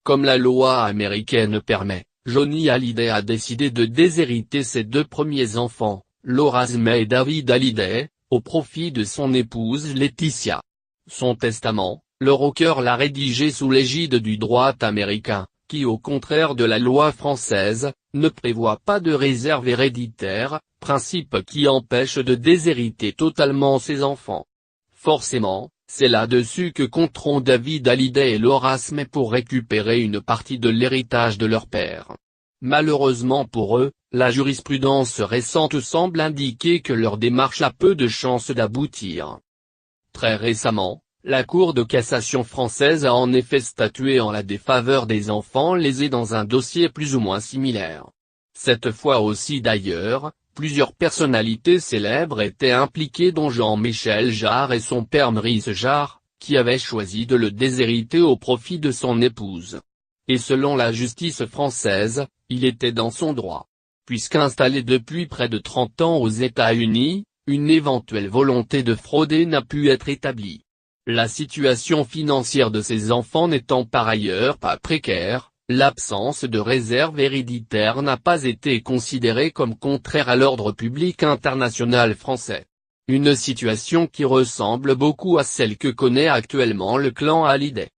Comme la loi américaine permet, Johnny Hallyday a décidé de déshériter ses deux premiers enfants, Loras May et David Hallyday, au profit de son épouse Laetitia. Son testament, le rocker l'a rédigé sous l'égide du droit américain, qui au contraire de la loi française, ne prévoit pas de réserve héréditaire, principe qui empêche de déshériter totalement ses enfants. Forcément, c'est là-dessus que compteront David Hallyday et Loras May pour récupérer une partie de l'héritage de leur père. Malheureusement pour eux, la jurisprudence récente semble indiquer que leur démarche a peu de chances d'aboutir. Très récemment, la Cour de cassation française a en effet statué en la défaveur des enfants lésés dans un dossier plus ou moins similaire. Cette fois aussi d'ailleurs, plusieurs personnalités célèbres étaient impliquées dont Jean-Michel Jarre et son père Maurice Jarre, qui avait choisi de le déshériter au profit de son épouse. Et selon la justice française, il était dans son droit. Puisqu'installé depuis près de 30 ans aux États-Unis, une éventuelle volonté de frauder n'a pu être établie. La situation financière de ses enfants n'étant par ailleurs pas précaire, l'absence de réserve héréditaire n'a pas été considérée comme contraire à l'ordre public international français. Une situation qui ressemble beaucoup à celle que connaît actuellement le clan Hallyday.